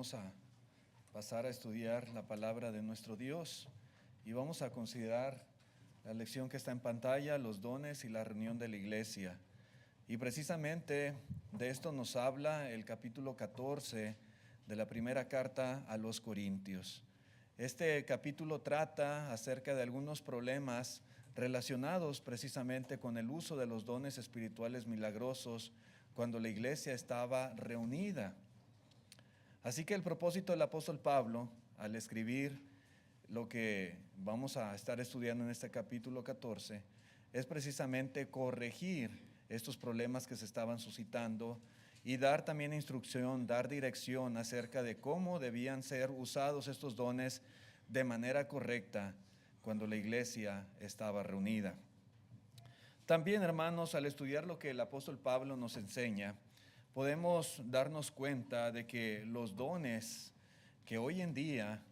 vamos a pasar a estudiar la palabra de nuestro Dios y vamos a considerar la lección que está en pantalla, los dones y la reunión de la iglesia. Y precisamente de esto nos habla el capítulo 14 de la primera carta a los Corintios. Este capítulo trata acerca de algunos problemas relacionados precisamente con el uso de los dones espirituales milagrosos cuando la iglesia estaba reunida. Así que el propósito del apóstol Pablo, al escribir lo que vamos a estar estudiando en este capítulo 14, es precisamente corregir estos problemas que se estaban suscitando y dar también instrucción, dar dirección acerca de cómo debían ser usados estos dones de manera correcta cuando la iglesia estaba reunida. También, hermanos, al estudiar lo que el apóstol Pablo nos enseña, podemos darnos cuenta de que los dones que hoy en día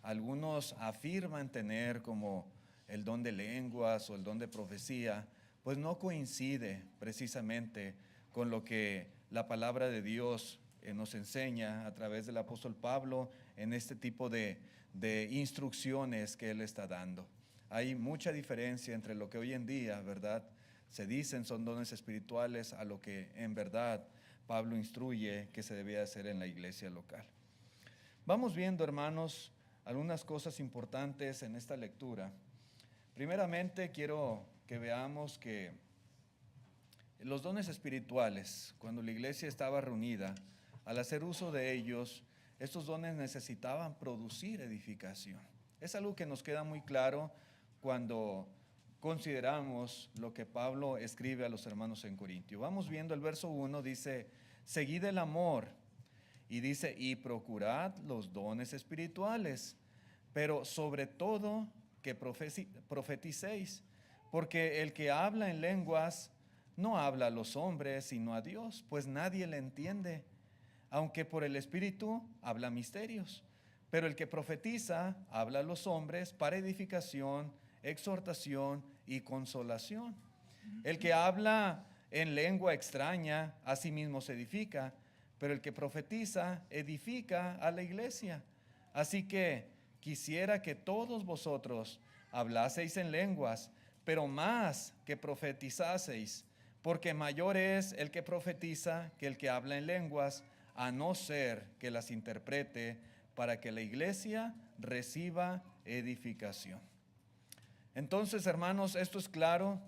algunos afirman tener, como el don de lenguas o el don de profecía, pues no coincide precisamente con lo que la palabra de Dios nos enseña a través del apóstol Pablo en este tipo de instrucciones que él está dando. Hay mucha diferencia entre lo que hoy en día, ¿verdad?, se dicen son dones espirituales a lo que en verdad Pablo instruye que se debía hacer en la iglesia local. Vamos viendo, hermanos, algunas cosas importantes en esta lectura. Primeramente, quiero que veamos que los dones espirituales, cuando la iglesia estaba reunida, al hacer uso de ellos, estos dones necesitaban producir edificación. Es algo que nos queda muy claro cuando consideramos lo que Pablo escribe a los hermanos en Corintio. Vamos viendo el verso 1, dice, seguid el amor, y dice, y procurad los dones espirituales, pero sobre todo que profeticéis, porque el que habla en lenguas no habla a los hombres, sino a Dios, pues nadie le entiende, aunque por el Espíritu habla misterios. Pero el que profetiza habla a los hombres para edificación, exhortación y consolación. El que habla en lengua extraña a sí mismo se edifica, pero el que profetiza edifica a la iglesia. Así que quisiera que todos vosotros hablaseis en lenguas, pero más que profetizaseis, porque mayor es el que profetiza que el que habla en lenguas, a no ser que las interprete, para que la iglesia reciba edificación. Entonces, hermanos, esto es claro,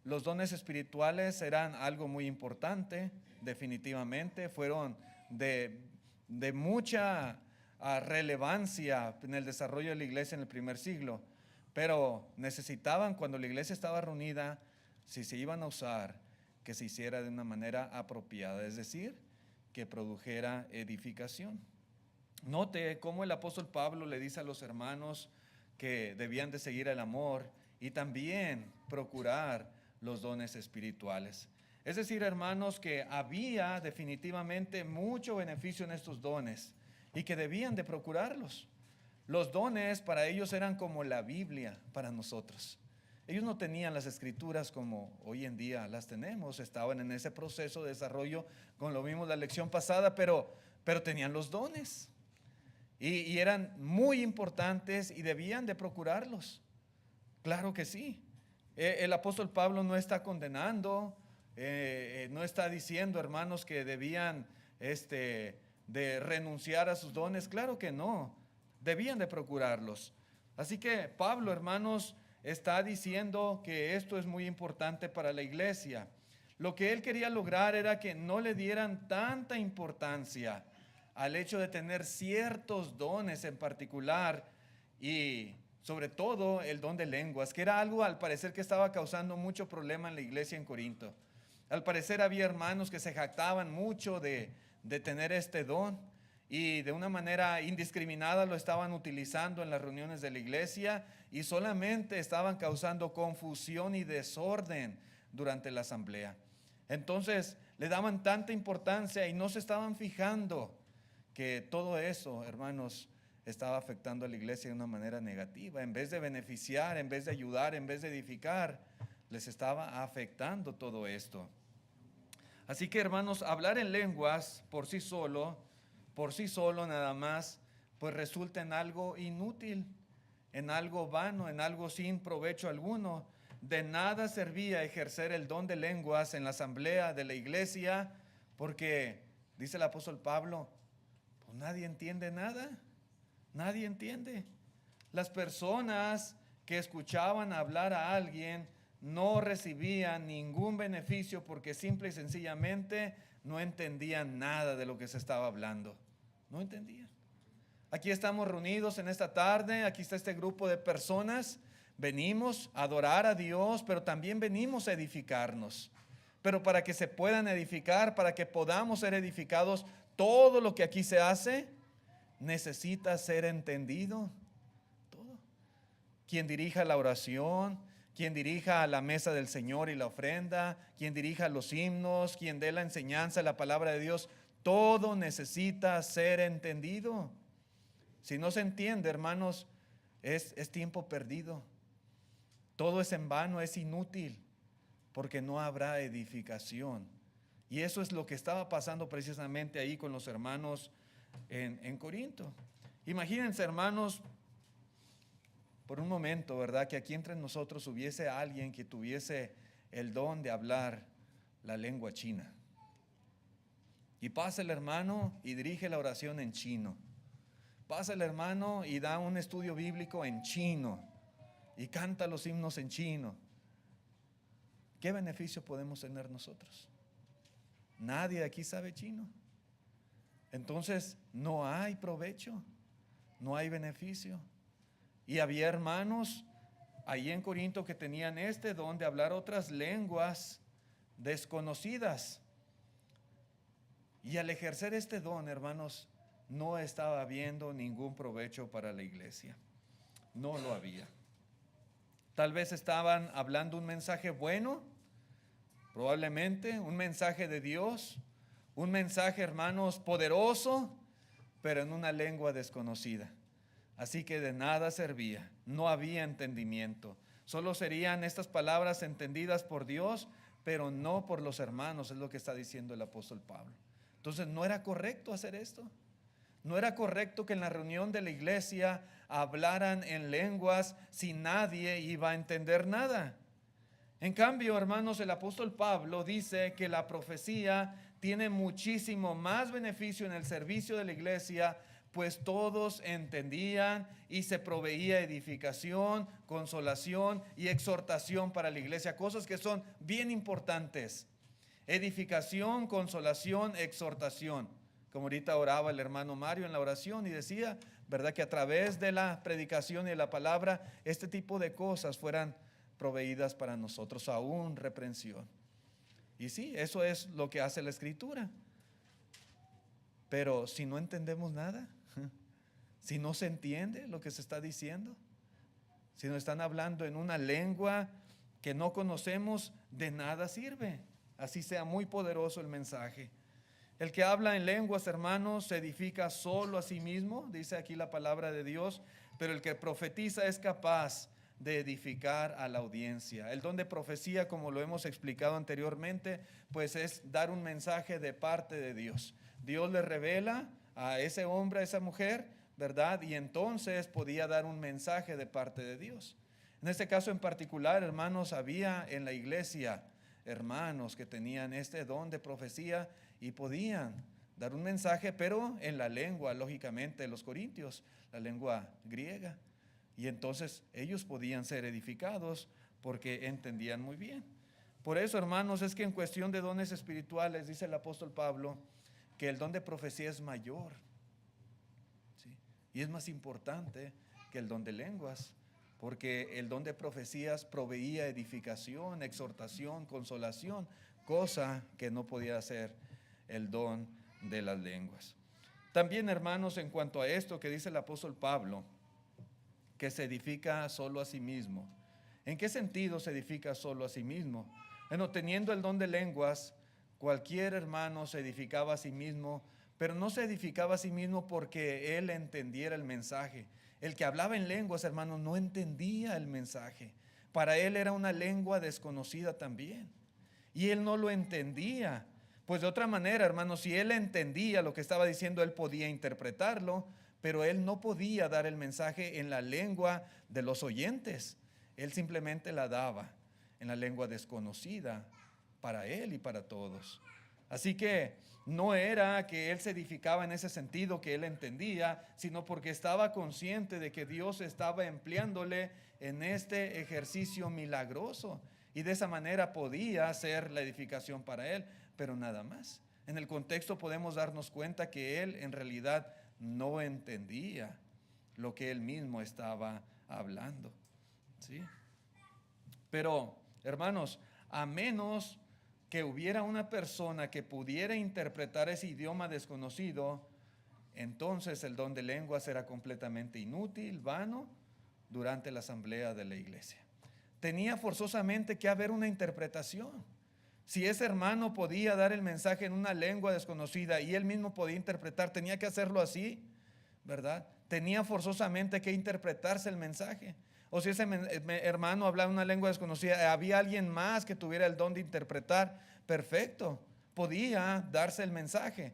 los dones espirituales eran algo muy importante, definitivamente, fueron de mucha relevancia en el desarrollo de la iglesia en el primer siglo, pero necesitaban, cuando la iglesia estaba reunida, si se iban a usar, que se hiciera de una manera apropiada, es decir, que produjera edificación. Note cómo el apóstol Pablo le dice a los hermanos que debían de seguir el amor y también procurar los dones espirituales. Es decir, hermanos, que había definitivamente mucho beneficio en estos dones y que debían de procurarlos. Los dones para ellos eran como la Biblia para nosotros. Ellos no tenían las escrituras como hoy en día las tenemos, estaban en ese proceso de desarrollo, como lo vimos la lección pasada, pero tenían los dones y eran muy importantes y debían de procurarlos. Claro que sí. El apóstol Pablo no está condenando, no está diciendo, hermanos, que debían de renunciar a sus dones. Claro que no, debían de procurarlos. Así que Pablo, hermanos, está diciendo que esto es muy importante para la iglesia. Lo que él quería lograr era que no le dieran tanta importancia al hecho de tener ciertos dones en particular y sobre todo el don de lenguas, que era algo al parecer que estaba causando mucho problema en la iglesia en Corinto. Al parecer había hermanos que se jactaban mucho de tener este don y de una manera indiscriminada lo estaban utilizando en las reuniones de la iglesia y solamente estaban causando confusión y desorden durante la asamblea. Entonces le daban tanta importancia y no se estaban fijando que todo eso, hermanos, estaba afectando a la iglesia de una manera negativa. En vez de beneficiar, en vez de ayudar, en vez de edificar, les estaba afectando todo esto. Así que, hermanos, hablar en lenguas por sí solo por sí solo nada más, pues resulta en algo inútil, en algo vano, en algo sin provecho alguno. De nada servía ejercer el don de lenguas en la asamblea de la iglesia, porque, dice el apóstol Pablo, pues nadie entiende nada, nadie entiende. Las personas que escuchaban hablar a alguien no recibían ningún beneficio porque simple y sencillamente no entendían nada de lo que se estaba hablando. No entendían. Aquí estamos reunidos en esta tarde, aquí está este grupo de personas. Venimos a adorar a Dios, pero también venimos a edificarnos. Pero para que se puedan edificar, para que podamos ser edificados, todo lo que aquí se hace necesita ser entendido. Todo. Quien dirija la oración, quien dirija la mesa del Señor y la ofrenda, quien dirija los himnos, quien dé la enseñanza, la palabra de Dios, todo necesita ser entendido. Si no se entiende, hermanos, es tiempo perdido. Todo es en vano, es inútil, porque no habrá edificación. Y eso es lo que estaba pasando precisamente ahí con los hermanos en Corinto. Imagínense, hermanos, por un momento, ¿verdad? Que aquí entre nosotros hubiese alguien que tuviese el don de hablar la lengua china. Y pasa el hermano y dirige la oración en chino. Pasa el hermano y da un estudio bíblico en chino y canta los himnos en chino. ¿Qué beneficio podemos tener nosotros? Nadie aquí sabe chino. Entonces no hay provecho, no hay beneficio. Y había hermanos ahí en Corinto que tenían este don de hablar otras lenguas desconocidas. Y al ejercer este don, hermanos, no estaba habiendo ningún provecho para la iglesia. No lo había. Tal vez estaban hablando un mensaje bueno, probablemente un mensaje de Dios, un mensaje, hermanos, poderoso, pero en una lengua desconocida. Así que de nada servía, no había entendimiento. Solo serían estas palabras entendidas por Dios, pero no por los hermanos, es lo que está diciendo el apóstol Pablo. Entonces no era correcto hacer esto. No era correcto que en la reunión de la iglesia hablaran en lenguas si nadie iba a entender nada. En cambio, hermanos, el apóstol Pablo dice que la profecía tiene muchísimo más beneficio en el servicio de la iglesia, pues todos entendían y se proveía edificación, consolación y exhortación para la iglesia, cosas que son bien importantes. Edificación, consolación, exhortación. Como ahorita oraba el hermano Mario en la oración y decía, ¿verdad? Que a través de la predicación y de la palabra, este tipo de cosas fueran proveídas para nosotros, aún reprensión. Y sí, eso es lo que hace la Escritura. Pero si no entendemos nada, si no se entiende lo que se está diciendo, si nos están hablando en una lengua que no conocemos, de nada sirve, así sea muy poderoso el mensaje. El que habla en lenguas, hermanos, se edifica solo a sí mismo, dice aquí la palabra de Dios, pero el que profetiza es capaz de edificar a la audiencia. El don de profecía, como lo hemos explicado anteriormente, pues es dar un mensaje de parte de Dios. Dios le revela a ese hombre, a esa mujer, ¿verdad? Y entonces podía dar un mensaje de parte de Dios. En este caso en particular, hermanos, había en la iglesia hermanos que tenían este don de profecía y podían dar un mensaje, pero en la lengua, lógicamente, de los corintios, la lengua griega. Y entonces ellos podían ser edificados porque entendían muy bien. Por eso, hermanos, es que en cuestión de dones espirituales, dice el apóstol Pablo, que el don de profecía es mayor, ¿sí? Y es más importante que el don de lenguas, porque el don de profecías proveía edificación, exhortación, consolación, cosa que no podía hacer el don de las lenguas. También, hermanos, en cuanto a esto que dice el apóstol Pablo, que se edifica solo a sí mismo. ¿En qué sentido se edifica solo a sí mismo? Bueno, teniendo el don de lenguas, cualquier hermano se edificaba a sí mismo, pero no se edificaba a sí mismo porque él entendiera el mensaje. El que hablaba en lenguas, hermanos, no entendía el mensaje. Para él era una lengua desconocida también. Y él no lo entendía. Pues de otra manera, hermanos, si él entendía lo que estaba diciendo, él podía interpretarlo, pero él no podía dar el mensaje en la lengua de los oyentes. Él simplemente la daba en la lengua desconocida para él y para todos. Así que no era que él se edificaba en ese sentido que él entendía, sino porque estaba consciente de que Dios estaba empleándole en este ejercicio milagroso. Y de esa manera podía hacer la edificación para él, pero nada más. En el contexto podemos darnos cuenta que él en realidad no entendía lo que él mismo estaba hablando. ¿Sí? Pero, hermanos, a menos que hubiera una persona que pudiera interpretar ese idioma desconocido, entonces el don de lenguas era completamente inútil, vano, durante la asamblea de la iglesia. Tenía forzosamente que haber una interpretación. Si ese hermano podía dar el mensaje en una lengua desconocida y él mismo podía interpretar, tenía que hacerlo así, ¿verdad? Tenía forzosamente que interpretarse el mensaje. O si ese hermano hablaba una lengua desconocida, había alguien más que tuviera el don de interpretar, perfecto, podía darse el mensaje.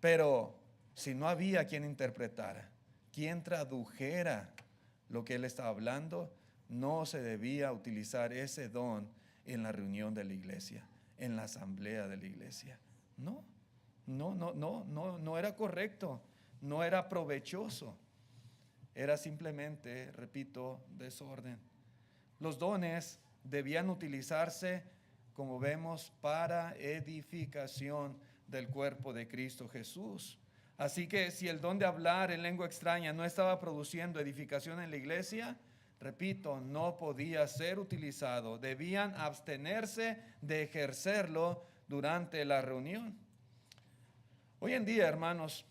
Pero si no había quien interpretara, quien tradujera lo que él estaba hablando, no se debía utilizar ese don en la reunión de la iglesia, en la asamblea de la iglesia. No era correcto, no era provechoso. Era simplemente, repito, desorden. Los dones debían utilizarse, como vemos, para edificación del cuerpo de Cristo Jesús. Así que si el don de hablar en lengua extraña no estaba produciendo edificación en la iglesia, repito, no podía ser utilizado. Debían abstenerse de ejercerlo durante la reunión. Hoy en día, hermanos,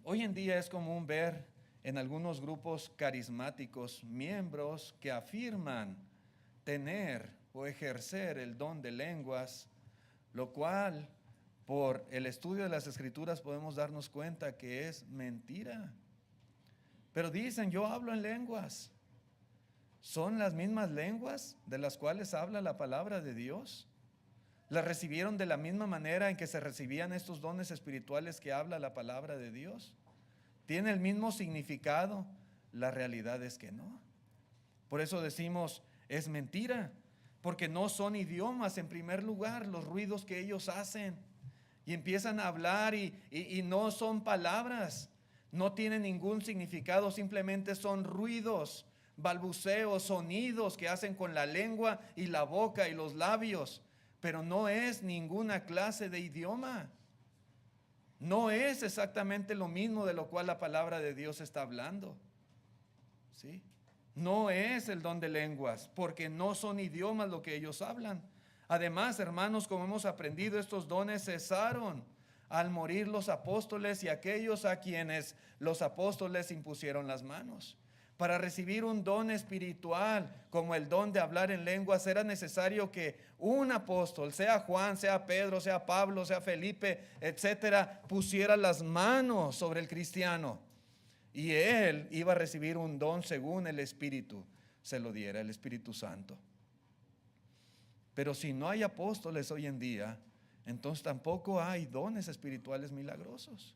es común ver en algunos grupos carismáticos miembros que afirman tener o ejercer el don de lenguas, lo cual por el estudio de las Escrituras podemos darnos cuenta que es mentira. Pero dicen, yo hablo en lenguas. ¿Son las mismas lenguas de las cuales habla la palabra de Dios? ¿Las recibieron de la misma manera en que se recibían estos dones espirituales que habla la palabra de Dios? ¿Tiene el mismo significado? La realidad es que no. Por eso decimos, es mentira, porque no son idiomas en primer lugar, los ruidos que ellos hacen. Y empiezan a hablar y no son palabras, no tienen ningún significado, simplemente son ruidos, balbuceos, sonidos que hacen con la lengua y la boca y los labios, pero no es ninguna clase de idioma. No es exactamente lo mismo de lo cual la palabra de Dios está hablando. ¿Sí? No es el don de lenguas, porque no son idiomas lo que ellos hablan. Además, hermanos, como hemos aprendido, estos dones cesaron al morir los apóstoles y aquellos a quienes los apóstoles impusieron las manos. Para recibir un don espiritual como el don de hablar en lenguas era necesario que un apóstol, sea Juan, sea Pedro, sea Pablo, sea Felipe, etcétera, pusiera las manos sobre el cristiano y él iba a recibir un don según el Espíritu se lo diera, el Espíritu Santo. Pero si no hay apóstoles hoy en día, entonces tampoco hay dones espirituales milagrosos.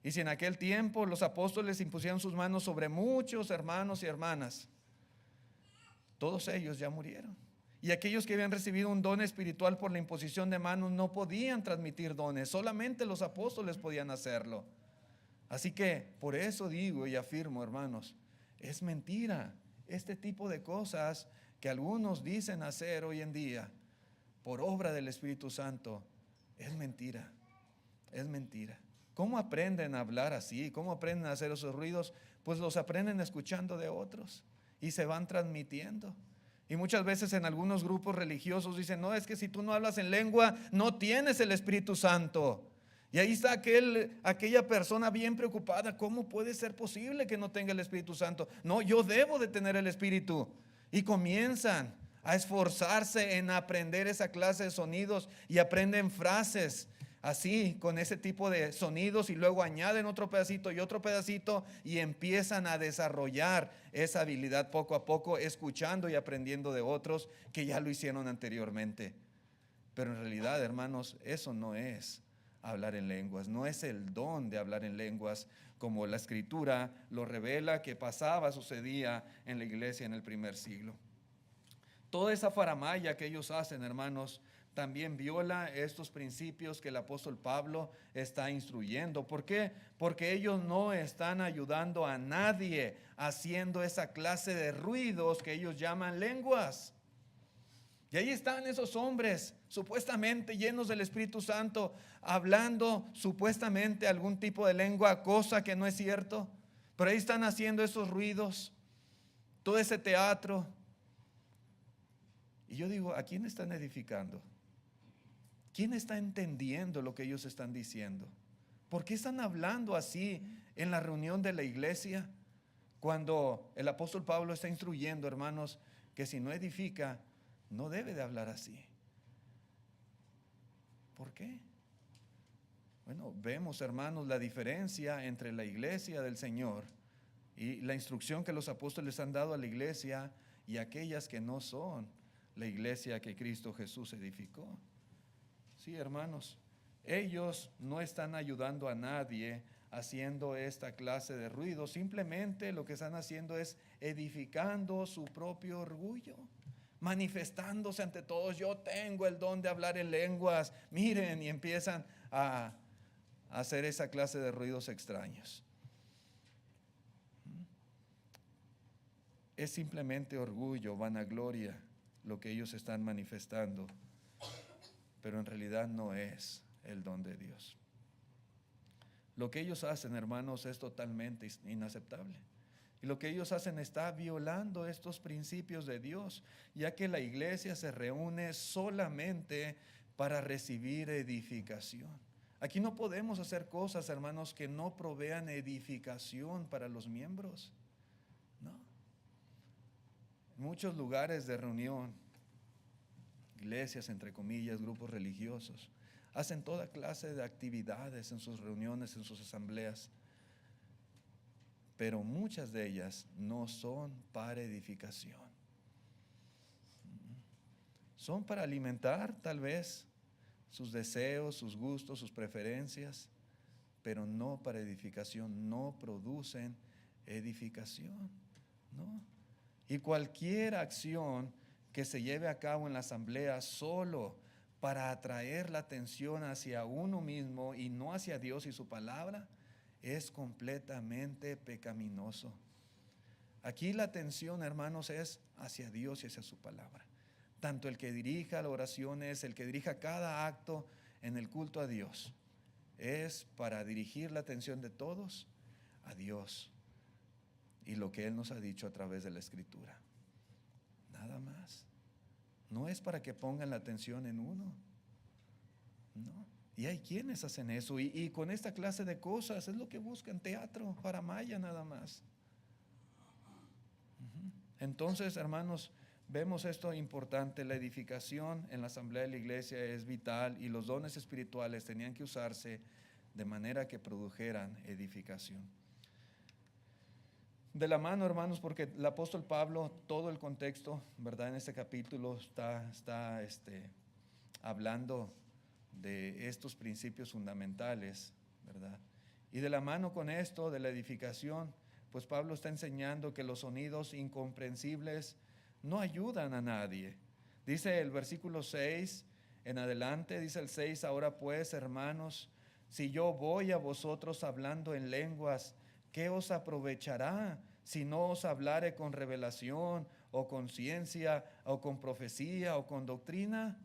Y si en aquel tiempo los apóstoles impusieron sus manos sobre muchos hermanos y hermanas, todos ellos ya murieron. Y aquellos que habían recibido un don espiritual por la imposición de manos no podían transmitir dones, solamente los apóstoles podían hacerlo. Así que por eso digo y afirmo, hermanos, es mentira este tipo de cosas que algunos dicen hacer hoy en día por obra del Espíritu Santo. Es mentira, es mentira. ¿Cómo aprenden a hablar así? ¿Cómo aprenden a hacer esos ruidos? Pues los aprenden escuchando de otros y se van transmitiendo. Y muchas veces en algunos grupos religiosos dicen, no, es que si tú no hablas en lengua, no tienes el Espíritu Santo. Y ahí está aquella persona bien preocupada, ¿cómo puede ser posible que no tenga el Espíritu Santo? No, yo debo de tener el Espíritu. Y comienzan a esforzarse en aprender esa clase de sonidos y aprenden frases así, con ese tipo de sonidos, y luego añaden otro pedacito y otro pedacito y empiezan a desarrollar esa habilidad poco a poco, escuchando y aprendiendo de otros que ya lo hicieron anteriormente. Pero en realidad, hermanos, eso no es hablar en lenguas, no es el don de hablar en lenguas como la Escritura lo revela que sucedía en la iglesia en el primer siglo. Toda esa faramaya que ellos hacen, hermanos, también viola estos principios que el apóstol Pablo está instruyendo. ¿Por qué? Porque ellos no están ayudando a nadie haciendo esa clase de ruidos que ellos llaman lenguas. Y ahí están esos hombres supuestamente llenos del Espíritu Santo, hablando supuestamente algún tipo de lengua, cosa que no es cierto. Pero ahí están haciendo esos ruidos, todo ese teatro. Y yo digo, ¿a quién están edificando? ¿Quién está entendiendo lo que ellos están diciendo? ¿Por qué están hablando así en la reunión de la iglesia? Cuando el apóstol Pablo está instruyendo, hermanos, que si no edifica, no debe de hablar así. ¿Por qué? Bueno, vemos, hermanos, la diferencia entre la iglesia del Señor y la instrucción que los apóstoles han dado a la iglesia y aquellas que no son la iglesia que Cristo Jesús edificó. Sí, hermanos, ellos no están ayudando a nadie haciendo esta clase de ruido, simplemente lo que están haciendo es edificando su propio orgullo, manifestándose ante todos. Yo tengo el don de hablar en lenguas, miren, y empiezan a hacer esa clase de ruidos extraños. Es simplemente orgullo, vanagloria, lo que ellos están manifestando, pero en realidad no es el don de Dios. Lo que ellos hacen, hermanos, es totalmente inaceptable. Y lo que ellos hacen está violando estos principios de Dios, ya que la iglesia se reúne solamente para recibir edificación. Aquí no podemos hacer cosas, hermanos, que no provean edificación para los miembros. No. Muchos lugares de reunión, iglesias, entre comillas, grupos religiosos, hacen toda clase de actividades en sus reuniones, en sus asambleas, pero muchas de ellas no son para edificación. Son para alimentar tal vez sus deseos, sus gustos, sus preferencias, pero no para edificación, no producen edificación, ¿no? Y cualquier acción que se lleve a cabo en la asamblea solo para atraer la atención hacia uno mismo y no hacia Dios y su palabra, es completamente pecaminoso. Aquí la atención, hermanos, es hacia Dios y hacia su palabra. Tanto el que dirija las oraciones, el que dirija cada acto en el culto a Dios, es para dirigir la atención de todos a Dios y lo que Él nos ha dicho a través de la Escritura. Nada más. No es para que pongan la atención en uno. No. Y hay quienes hacen eso y con esta clase de cosas es lo que buscan: teatro, faramaya, nada más. Entonces, hermanos, vemos esto importante. La edificación en la asamblea de la iglesia es vital y los dones espirituales tenían que usarse de manera que produjeran edificación. De la mano, hermanos, porque el apóstol Pablo, todo el contexto, ¿verdad? En este capítulo está hablando de estos principios fundamentales, ¿verdad? Y de la mano con esto, de la edificación, pues Pablo está enseñando que los sonidos incomprensibles no ayudan a nadie. Dice el versículo 6 en adelante, dice el 6, ahora pues, hermanos, si yo voy a vosotros hablando en lenguas, ¿qué os aprovechará si no os hablare con revelación o con ciencia o con profecía o con doctrina?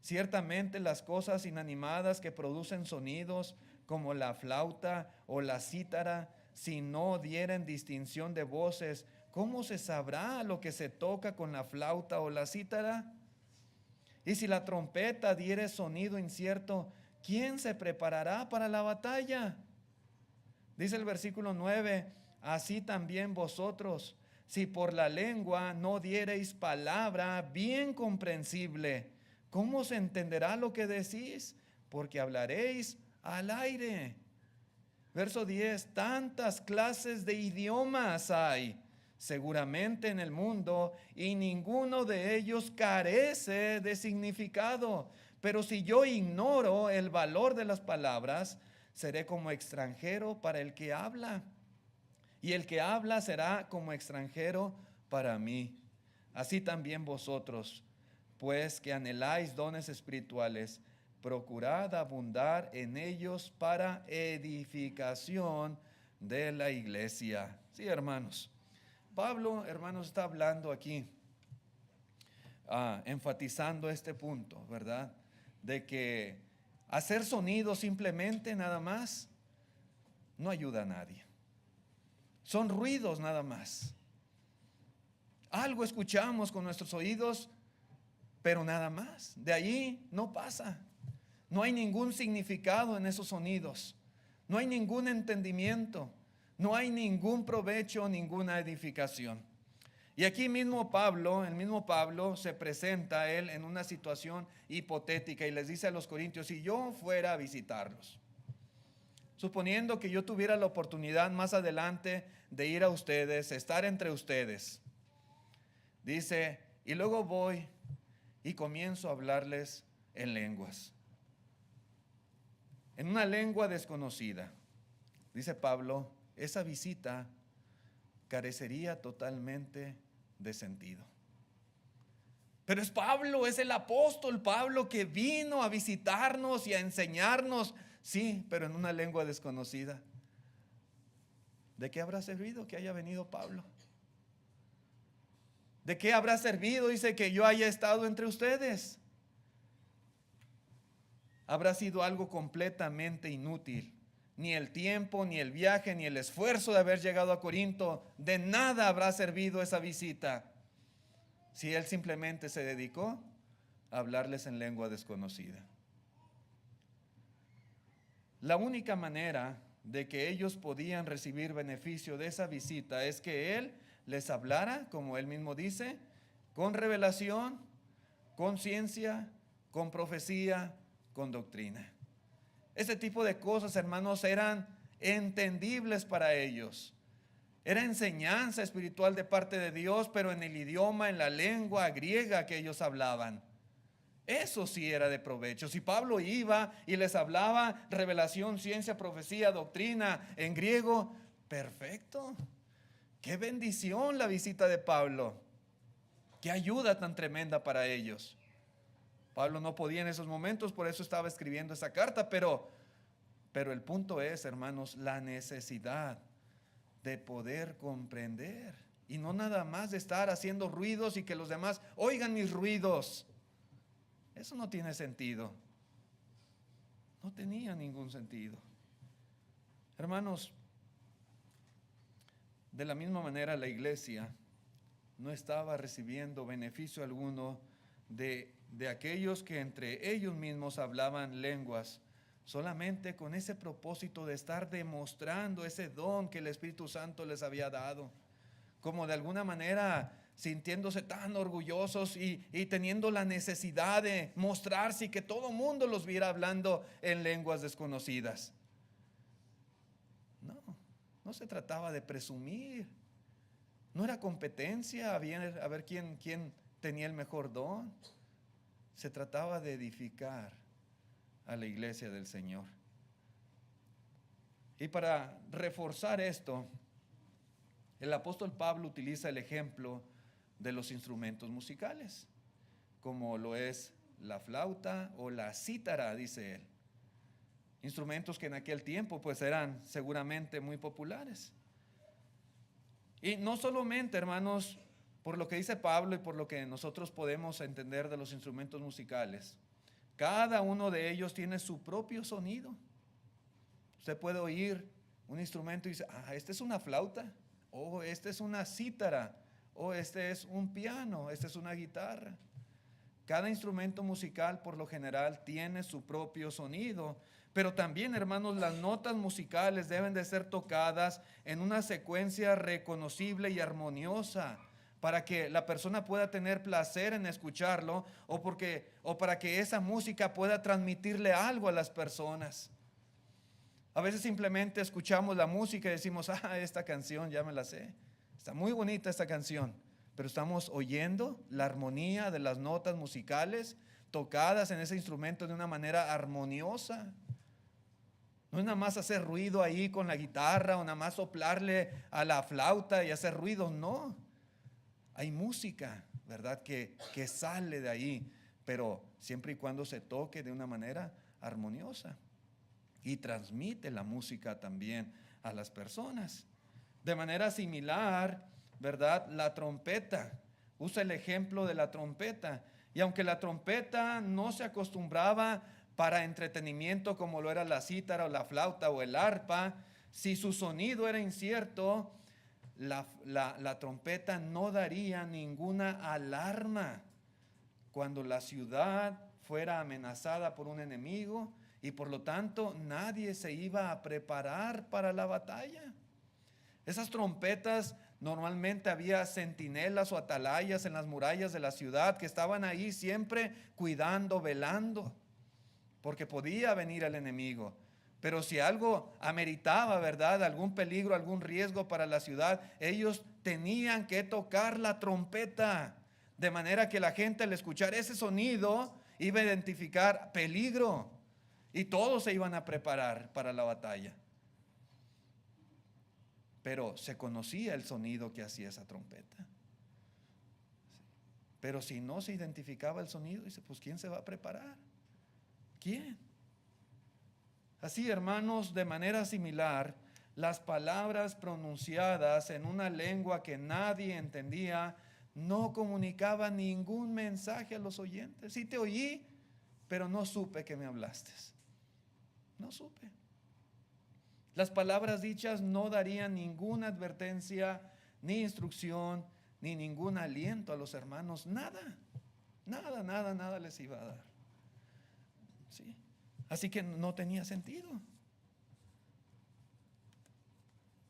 Ciertamente las cosas inanimadas que producen sonidos como la flauta o la cítara, si no dieren distinción de voces, ¿cómo se sabrá lo que se toca con la flauta o la cítara? Y si la trompeta diere sonido incierto, ¿quién se preparará para la batalla? Dice el versículo 9, así también vosotros, si por la lengua no diereis palabra bien comprensible, ¿cómo se entenderá lo que decís? Porque hablaréis al aire. Verso 10, tantas clases de idiomas hay, seguramente en el mundo, y ninguno de ellos carece de significado. Pero si yo ignoro el valor de las palabras, seré como extranjero para el que habla, y el que habla será como extranjero para mí. Así también vosotros, pues que anheláis dones espirituales, procurad abundar en ellos para edificación de la iglesia. Sí, hermanos. Pablo, hermanos, está hablando aquí, enfatizando este punto, ¿verdad? De que hacer sonido simplemente nada más no ayuda a nadie. Son ruidos nada más. Algo escuchamos con nuestros oídos, pero nada más. De ahí no pasa. No hay ningún significado en esos sonidos. No hay ningún entendimiento. No hay ningún provecho, ninguna edificación. Y aquí mismo Pablo, el mismo Pablo se presenta a él en una situación hipotética y les dice a los corintios: si yo fuera a visitarlos, suponiendo que yo tuviera la oportunidad más adelante de ir a ustedes, estar entre ustedes, dice, y luego voy y comienzo a hablarles en lenguas, en una lengua desconocida. Dice Pablo, esa visita carecería totalmente de sentido. Pero es Pablo, es el apóstol Pablo que vino a visitarnos y a enseñarnos, sí, pero en una lengua desconocida. ¿De qué habrá servido que haya venido Pablo? ¿De qué habrá servido, dice, que yo haya estado entre ustedes? Habrá sido algo completamente inútil. Ni el tiempo, ni el viaje, ni el esfuerzo de haber llegado a Corinto, de nada habrá servido esa visita, si él simplemente se dedicó a hablarles en lengua desconocida. La única manera de que ellos podían recibir beneficio de esa visita es que él les hablara, como él mismo dice, con revelación, con ciencia, con profecía, con doctrina. Ese tipo de cosas, hermanos, eran entendibles para ellos. Era enseñanza espiritual de parte de Dios, pero en el idioma, en la lengua griega que ellos hablaban. Eso sí era de provecho. Si Pablo iba y les hablaba revelación, ciencia, profecía, doctrina en griego, perfecto. Qué bendición la visita de Pablo. Qué ayuda tan tremenda para ellos. Pablo no podía en esos momentos, por eso estaba escribiendo esa carta, pero el punto es, hermanos, la necesidad de poder comprender y no nada más de estar haciendo ruidos y que los demás oigan mis ruidos. Eso no tiene sentido. No tenía ningún sentido. Hermanos, de la misma manera la iglesia no estaba recibiendo beneficio alguno de aquellos que entre ellos mismos hablaban lenguas, solamente con ese propósito de estar demostrando ese don que el Espíritu Santo les había dado, como de alguna manera sintiéndose tan orgullosos y teniendo la necesidad de mostrarse y que todo el mundo los viera hablando en lenguas desconocidas. No se trataba de presumir, no era competencia a ver quién tenía el mejor don. Se trataba de edificar a la iglesia del Señor. Y para reforzar esto, el apóstol Pablo utiliza el ejemplo de los instrumentos musicales, como lo es la flauta o la cítara, dice él. Instrumentos que en aquel tiempo pues eran seguramente muy populares. Y no solamente, hermanos, por lo que dice Pablo y por lo que nosotros podemos entender de los instrumentos musicales, cada uno de ellos tiene su propio sonido. Usted puede oír un instrumento y dice, este es una flauta, o este es una cítara, o este es un piano, este es una guitarra. Cada instrumento musical por lo general tiene su propio sonido, pero también, hermanos, las notas musicales deben de ser tocadas en una secuencia reconocible y armoniosa para que la persona pueda tener placer en escucharlo o para que esa música pueda transmitirle algo a las personas. A veces simplemente escuchamos la música y decimos, esta canción ya me la sé, Está muy bonita esta canción, pero estamos oyendo la armonía de las notas musicales tocadas en ese instrumento de una manera armoniosa. No es nada más hacer ruido ahí con la guitarra o nada más soplarle a la flauta y hacer ruido, no. Hay música, ¿verdad? Que sale de ahí, pero siempre y cuando se toque de una manera armoniosa y transmite la música también a las personas. De manera similar, ¿verdad? La trompeta, usa el ejemplo de la trompeta. Y aunque la trompeta no se acostumbraba para entretenimiento como lo era la cítara o la flauta o el arpa, si su sonido era incierto, la trompeta no daría ninguna alarma cuando la ciudad fuera amenazada por un enemigo y por lo tanto nadie se iba a preparar para la batalla. Esas trompetas, normalmente había centinelas o atalayas en las murallas de la ciudad que estaban ahí siempre cuidando, velando, porque podía venir el enemigo. Pero si algo ameritaba, ¿verdad?, algún peligro, algún riesgo para la ciudad, ellos tenían que tocar la trompeta, de manera que la gente al escuchar ese sonido iba a identificar peligro y todos se iban a preparar para la batalla. Pero se conocía el sonido que hacía esa trompeta. Pero si no se identificaba el sonido, dice, pues ¿quién se va a preparar? ¿Quién? Así, hermanos, de manera similar, las palabras pronunciadas en una lengua que nadie entendía no comunicaban ningún mensaje a los oyentes. Sí te oí, pero no supe que me hablaste. No supe. Las palabras dichas no darían ninguna advertencia, ni instrucción, ni ningún aliento a los hermanos. Nada les iba a dar. ¿Sí? Así que no tenía sentido.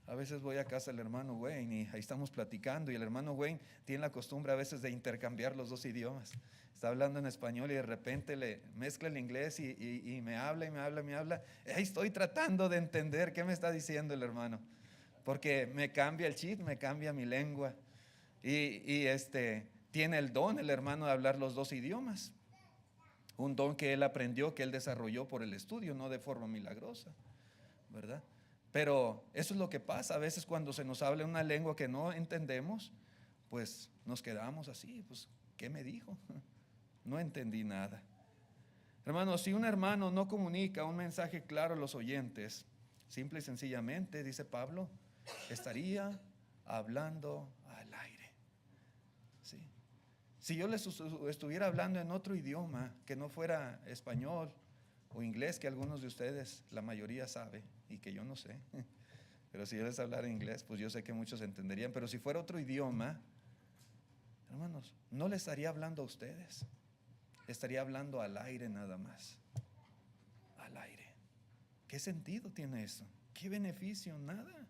A veces voy a casa del hermano Wayne y ahí estamos platicando y el hermano Wayne tiene la costumbre a veces de intercambiar los dos idiomas. Está hablando en español y de repente le mezcla el inglés y me habla. Ahí estoy tratando de entender qué me está diciendo el hermano, porque me cambia el chip, me cambia mi lengua. Y tiene el don el hermano de hablar los dos idiomas. Un don que él aprendió, que él desarrolló por el estudio, no de forma milagrosa, ¿verdad? Pero eso es lo que pasa a veces cuando se nos habla una lengua que no entendemos, pues nos quedamos así, pues ¿qué me dijo? No entendí nada. Hermanos, si un hermano no comunica un mensaje claro a los oyentes, simple y sencillamente, dice Pablo, estaría hablando al aire. ¿Sí? Si yo les estuviera hablando en otro idioma que no fuera español o inglés, que algunos de ustedes, la mayoría sabe y que yo no sé, pero si yo les hablara inglés, pues yo sé que muchos entenderían, pero si fuera otro idioma, hermanos, no les estaría hablando a ustedes, estaría hablando al aire nada más, al aire. ¿Qué sentido tiene eso? ¿Qué beneficio? Nada.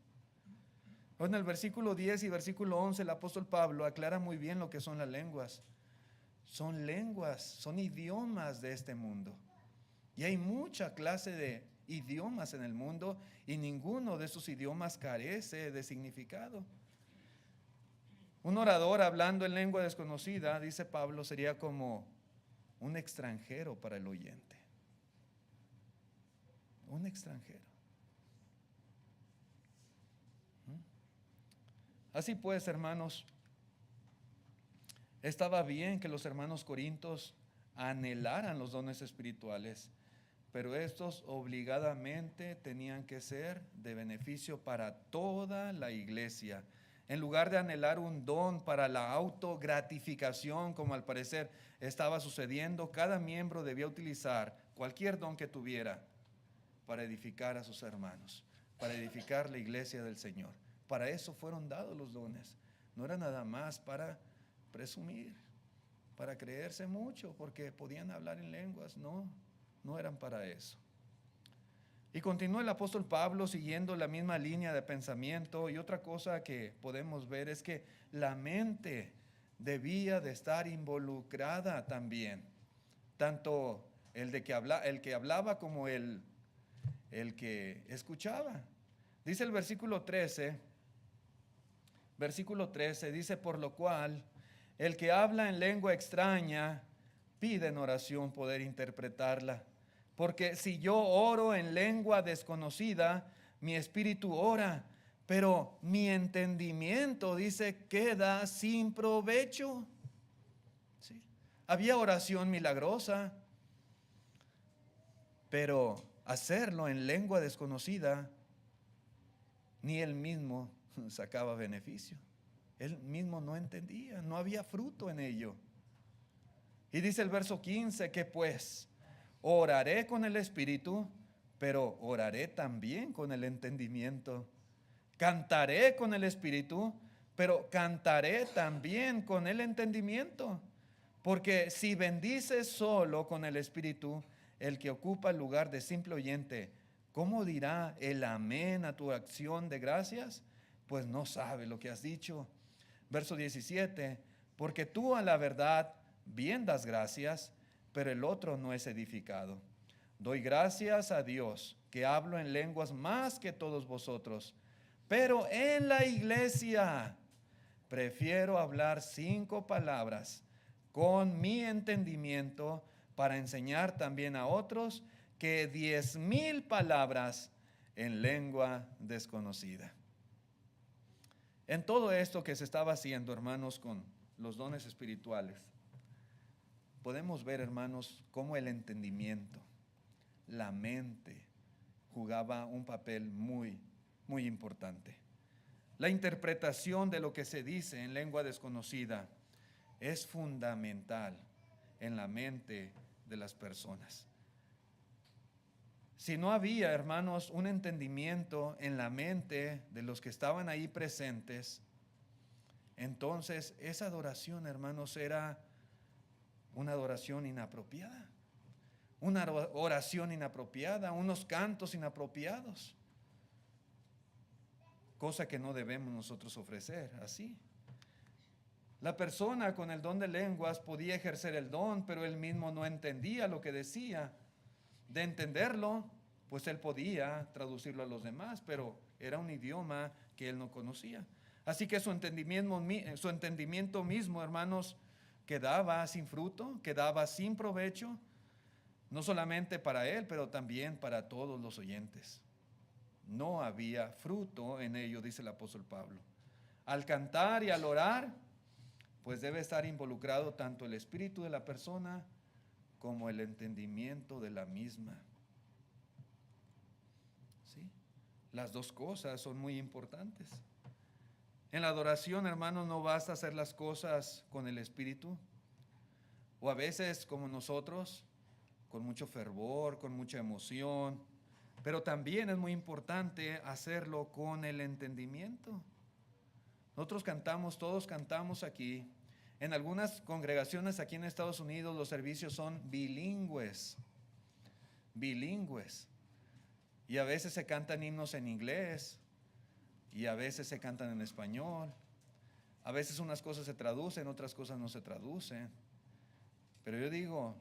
En el versículo 10 y versículo 11 el apóstol Pablo aclara muy bien lo que son las lenguas. Son lenguas, son idiomas de este mundo. Y hay mucha clase de idiomas en el mundo y ninguno de esos idiomas carece de significado. Un orador hablando en lengua desconocida, dice Pablo, sería como un extranjero para el oyente. Un extranjero. Así pues, hermanos, estaba bien que los hermanos corintios anhelaran los dones espirituales, pero estos obligadamente tenían que ser de beneficio para toda la iglesia. En lugar de anhelar un don para la autogratificación, como al parecer estaba sucediendo, cada miembro debía utilizar cualquier don que tuviera para edificar a sus hermanos, para edificar la iglesia del Señor. Para eso fueron dados los dones. No era nada más para presumir, para creerse mucho, porque podían hablar en lenguas. No eran para eso. Y continúa el apóstol Pablo siguiendo la misma línea de pensamiento. Y otra cosa que podemos ver es que la mente debía de estar involucrada también. Tanto el que hablaba como el que escuchaba. Dice el versículo 13, Versículo 13 dice: por lo cual, el que habla en lengua extraña, pide en oración poder interpretarla. Porque si yo oro en lengua desconocida, mi espíritu ora, pero mi entendimiento, dice, queda sin provecho. ¿Sí? Había oración milagrosa, pero hacerlo en lengua desconocida, ni él mismo sacaba beneficio. Él mismo no entendía, no había fruto en ello. Y dice el verso 15 que pues oraré con el espíritu, pero oraré también con el entendimiento. Cantaré con el espíritu, pero cantaré también con el entendimiento. Porque si bendices solo con el espíritu, el que ocupa el lugar de simple oyente, ¿cómo dirá el amén a tu acción de gracias? Pues no sabe lo que has dicho. Verso 17, porque tú a la verdad bien das gracias, pero el otro no es edificado. Doy gracias a Dios que hablo en lenguas más que todos vosotros, pero en la iglesia prefiero hablar 5 palabras con mi entendimiento para enseñar también a otros que 10,000 palabras en lengua desconocida. En todo esto que se estaba haciendo, hermanos, con los dones espirituales, podemos ver, hermanos, cómo el entendimiento, la mente, jugaba un papel muy, muy importante. La interpretación de lo que se dice en lengua desconocida es fundamental en la mente de las personas. Si no había, hermanos, un entendimiento en la mente de los que estaban ahí presentes, entonces esa adoración, hermanos, era una adoración inapropiada. Una oración inapropiada, unos cantos inapropiados. Cosa que no debemos nosotros ofrecer así. La persona con el don de lenguas podía ejercer el don, pero él mismo no entendía lo que decía. De entenderlo, pues él podía traducirlo a los demás, pero era un idioma que él no conocía. Así que su entendimiento mismo, hermanos, quedaba sin fruto, quedaba sin provecho, no solamente para él, pero también para todos los oyentes. No había fruto en ello, dice el apóstol Pablo. Al cantar y al orar, pues debe estar involucrado tanto el espíritu de la persona como el entendimiento de la misma. ¿Sí? Las dos cosas son muy importantes. En la adoración, hermanos, no basta hacer las cosas con el espíritu, o a veces como nosotros, con mucho fervor, con mucha emoción, pero también es muy importante hacerlo con el entendimiento. Nosotros cantamos, todos cantamos aquí. En algunas congregaciones aquí en Estados Unidos los servicios son bilingües. Bilingües. Y a veces se cantan himnos en inglés y a veces se cantan en español. A veces unas cosas se traducen, otras cosas no se traducen. Pero yo digo,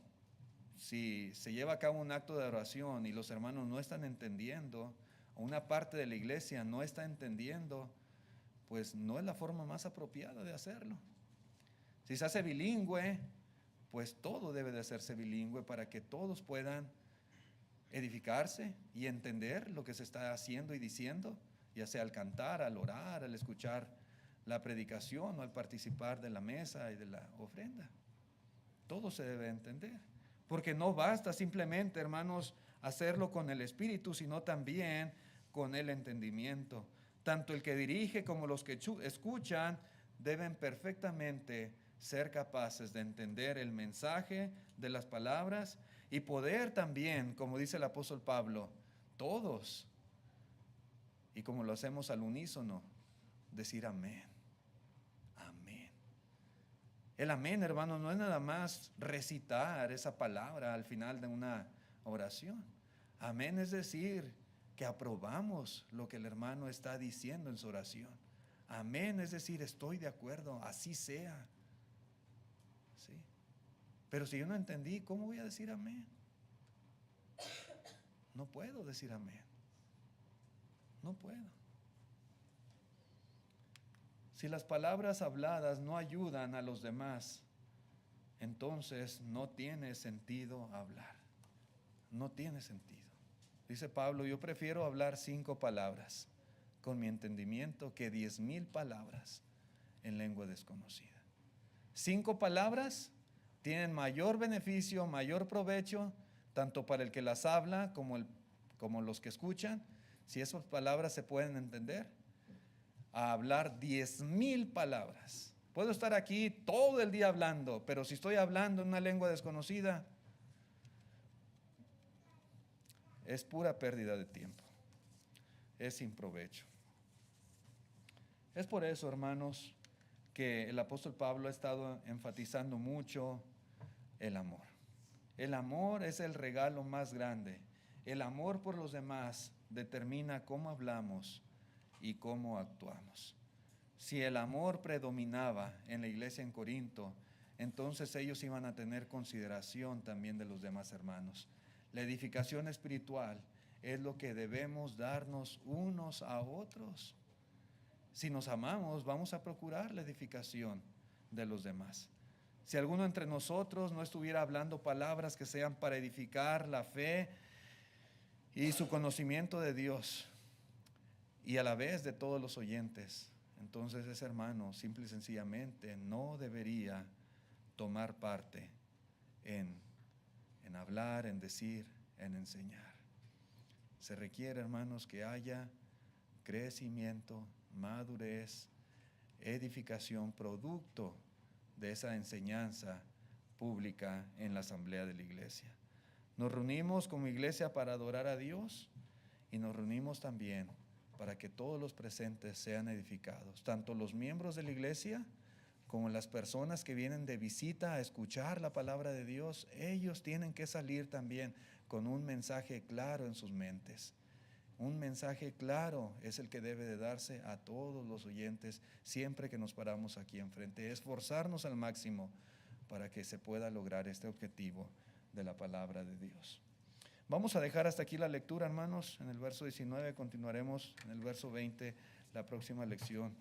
si se lleva a cabo un acto de oración y los hermanos no están entendiendo, o una parte de la iglesia no está entendiendo, pues no es la forma más apropiada de hacerlo. Si se hace bilingüe, pues todo debe de hacerse bilingüe para que todos puedan edificarse y entender lo que se está haciendo y diciendo, ya sea al cantar, al orar, al escuchar la predicación o al participar de la mesa y de la ofrenda. Todo se debe entender, porque no basta simplemente, hermanos, hacerlo con el espíritu, sino también con el entendimiento. Tanto el que dirige como los que escuchan deben perfectamente ser capaces de entender el mensaje de las palabras y poder también, como dice el apóstol Pablo, todos, y como lo hacemos al unísono, decir amén. Amén. El amén, hermanos, no es nada más recitar esa palabra al final de una oración. Amén es decir que aprobamos lo que el hermano está diciendo en su oración. Amén es decir, estoy de acuerdo, así sea. ¿Sí? Pero si yo no entendí, ¿cómo voy a decir amén? No puedo decir amén. No puedo. Si las palabras habladas no ayudan a los demás, entonces no tiene sentido hablar. No tiene sentido. Dice Pablo, yo prefiero hablar 5 palabras con mi entendimiento que 10,000 palabras en lengua desconocida. 5 palabras tienen mayor beneficio, mayor provecho, tanto para el que las habla como los que escuchan, si esas palabras se pueden entender, a hablar 10,000 palabras. Puedo estar aquí todo el día hablando, pero si estoy hablando en una lengua desconocida, es pura pérdida de tiempo, es sin provecho. Es por eso, hermanos, que el apóstol Pablo ha estado enfatizando mucho el amor. El amor es el regalo más grande. El amor por los demás determina cómo hablamos y cómo actuamos. Si el amor predominaba en la iglesia en Corinto, entonces ellos iban a tener consideración también de los demás hermanos. La edificación espiritual es lo que debemos darnos unos a otros. Si nos amamos, vamos a procurar la edificación de los demás. Si alguno entre nosotros no estuviera hablando palabras que sean para edificar la fe y su conocimiento de Dios, y a la vez de todos los oyentes, entonces ese hermano simple y sencillamente no debería tomar parte en hablar, en decir, en enseñar. Se requiere, hermanos, que haya crecimiento, madurez, edificación, producto de esa enseñanza pública en la asamblea de la iglesia. Nos reunimos como iglesia para adorar a Dios y nos reunimos también para que todos los presentes sean edificados, tanto los miembros de la iglesia como las personas que vienen de visita a escuchar la palabra de Dios. Ellos tienen que salir también con un mensaje claro en sus mentes. Un mensaje claro es el que debe de darse a todos los oyentes siempre que nos paramos aquí enfrente. Esforzarnos al máximo para que se pueda lograr este objetivo de la palabra de Dios. Vamos a dejar hasta aquí la lectura, hermanos. En el verso 19 continuaremos en el verso 20 la próxima lección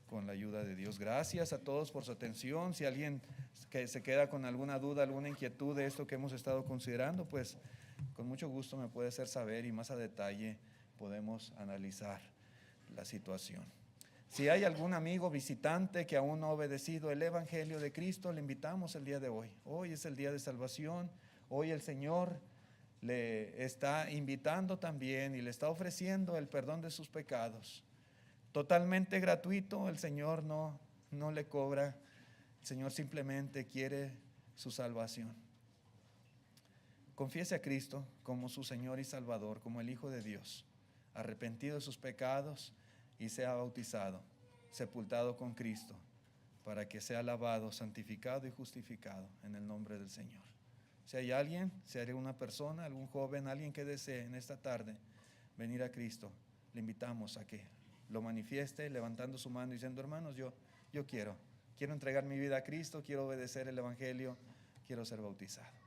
con la ayuda de Dios. Gracias a todos por su atención. Si alguien que se queda con alguna duda, alguna inquietud de esto que hemos estado considerando, pues con mucho gusto me puede hacer saber y más a detalle podemos analizar la situación. Si hay algún amigo visitante que aún no ha obedecido el Evangelio de Cristo, le invitamos el día de hoy. Hoy es el día de salvación. Hoy el Señor le está invitando también y le está ofreciendo el perdón de sus pecados. Totalmente gratuito, el Señor no le cobra. El Señor simplemente quiere su salvación. Confiese a Cristo como su Señor y Salvador, como el Hijo de Dios, arrepentido de sus pecados y sea bautizado, sepultado con Cristo, para que sea lavado, santificado y justificado en el nombre del Señor. Si hay alguien, si hay una persona, algún joven, alguien que desee en esta tarde venir a Cristo, le invitamos a que lo manifieste levantando su mano diciendo: hermanos, yo quiero entregar mi vida a Cristo, quiero obedecer el Evangelio, quiero ser bautizado.